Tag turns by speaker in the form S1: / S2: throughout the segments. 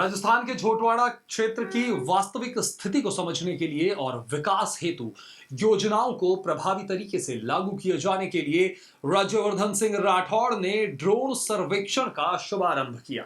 S1: राजस्थान के झोटवाड़ा क्षेत्र की वास्तविक स्थिति को समझने के लिए और विकास हेतु योजनाओं को प्रभावी तरीके से लागू किए जाने के लिए राज्यवर्धन सिंह राठौड़ ने ड्रोन सर्वेक्षण का शुभारंभ किया।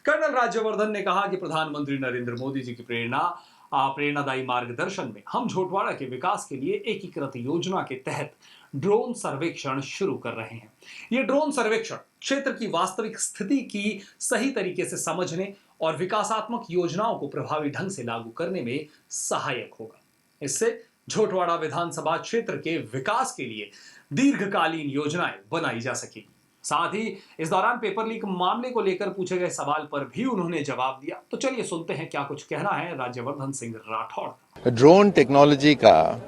S1: कर्नल राज्यवर्धन ने कहा कि प्रधानमंत्री नरेंद्र मोदी जी की प्रेरणादायी मार्गदर्शन में हम झोटवाड़ा के विकास के लिए एकीकृत योजना के तहत ड्रोन सर्वेक्षण शुरू कर रहे हैं। ये ड्रोन सर्वेक्षण क्षेत्र की वास्तविक स्थिति की सही तरीके से समझने और विकासात्मक योजनाओं को प्रभावी ढंग से लागू करने में सहायक होगा। इससे झोटवाड़ा विधानसभा क्षेत्र के विकास के लिए दीर्घकालीन योजनाएं बनाई जा सकेंगी। साथ ही इस दौरान पेपर लीक मामले को लेकर पूछे गए सवाल पर भी उन्होंने जवाब दिया। तो चलिए सुनते हैं क्या कुछ कहना है राज्यवर्धन सिंह राठौड़।
S2: ड्रोन टेक्नोलॉजी का,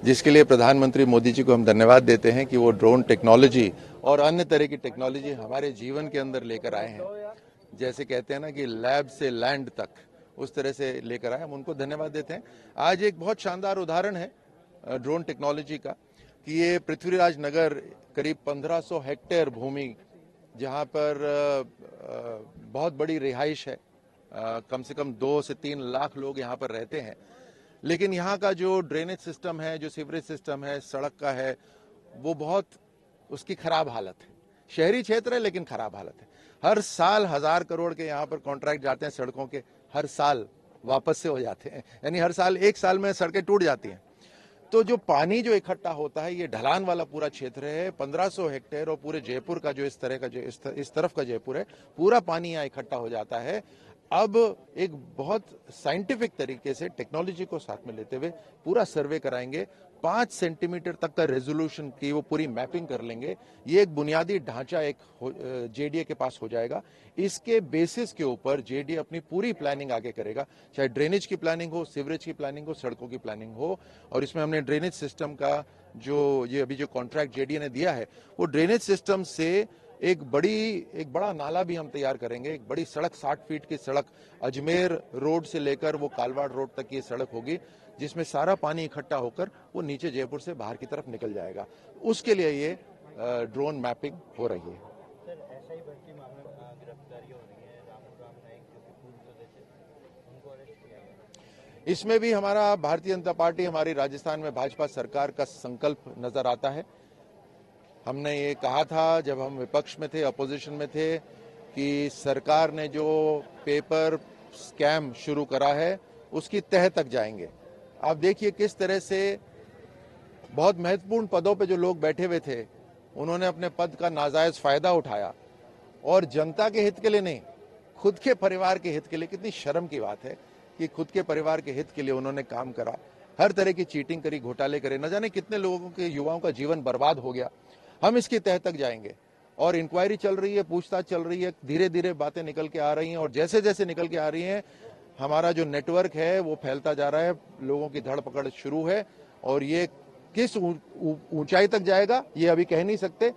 S2: जिसके लिए प्रधानमंत्री मोदी जी को हम धन्यवाद देते हैं कि वो ड्रोन टेक्नोलॉजी और अन्य तरह की टेक्नोलॉजी हमारे जीवन के अंदर लेकर आए हैं। जैसे कहते हैं ना कि लैब से लैंड तक, उस तरह से लेकर आए, हम उनको धन्यवाद देते हैं। आज एक बहुत शानदार उदाहरण है ड्रोन टेक्नोलॉजी का कि ये पृथ्वीराज नगर करीब 1500 हेक्टेयर भूमि, जहां पर बहुत बड़ी रिहाइश है, कम से कम 2 से 3 लाख लोग यहां पर रहते हैं। लेकिन यहाँ का जो ड्रेनेज सिस्टम है, जो सीवरेज सिस्टम है, सड़क का है, वो बहुत उसकी खराब हालत है। शहरी क्षेत्र है लेकिन खराब हालत है। हर साल 1000 करोड़ के यहाँ पर कॉन्ट्रैक्ट जाते हैं सड़कों के, हर साल वापस से हो जाते हैं, यानी हर साल, एक साल में सड़कें टूट जाती हैं। तो जो पानी जो इकट्ठा होता है, ये ढलान वाला पूरा क्षेत्र है, 1500 हेक्टेयर, और पूरे जयपुर का जो इस तरफ का जयपुर है, पूरा पानी यहाँ इकट्ठा हो जाता है। अब एक बहुत साइंटिफिक तरीके से टेक्नोलॉजी को साथ में लेते हुए पूरा सर्वे कराएंगे। 5 सेंटीमीटर तक का रेजोल्यूशन की वो पूरी मैपिंग कर लेंगे। ये एक बुनियादी ढांचा एक जेडीए के पास हो जाएगा। इसके बेसिस के ऊपर जेडीए अपनी पूरी प्लानिंग आगे करेगा, चाहे ड्रेनेज की प्लानिंग हो, सीवरेज की प्लानिंग हो, सड़कों की प्लानिंग हो। और इसमें हमने ड्रेनेज सिस्टम का जो ये अभी जो कॉन्ट्रैक्ट जेडीए ने दिया है, वो ड्रेनेज सिस्टम से एक बड़ा नाला भी हम तैयार करेंगे। एक बड़ी सड़क, 60 फीट की सड़क, अजमेर रोड से लेकर वो कालवाड़ रोड तक की सड़क होगी, जिसमें सारा पानी इकट्ठा होकर वो नीचे जयपुर से बाहर की तरफ निकल जाएगा। उसके लिए ये ड्रोन मैपिंग हो रही है। इसमें भी हमारा भारतीय जनता पार्टी, हमारी राजस्थान में भाजपा सरकार का संकल्प नजर आता है। हमने ये कहा था जब हम विपक्ष में थे, अपोजिशन में थे, कि सरकार ने जो पेपर स्कैम शुरू करा है उसकी तह तक जाएंगे। आप देखिए किस तरह से बहुत महत्वपूर्ण पदों पे जो लोग बैठे हुए थे, उन्होंने अपने पद का नाजायज फायदा उठाया और जनता के हित के लिए नहीं, खुद के परिवार के हित के लिए। कितनी शर्म की बात है कि खुद के परिवार के हित के लिए उन्होंने काम करा, हर तरह की चीटिंग करी, घोटाले करे, न जाने कितने लोगों के, युवाओं का जीवन बर्बाद हो गया। हम इसकी तह तक जाएंगे और इंक्वायरी चल रही है, पूछताछ चल रही है, धीरे धीरे बातें निकल के आ रही हैं, और जैसे जैसे निकल के आ रही हैं, हमारा जो नेटवर्क है वो फैलता जा रहा है, लोगों की धड़ पकड़ शुरू है। और ये किस ऊंचाई तक जाएगा ये अभी कह नहीं सकते।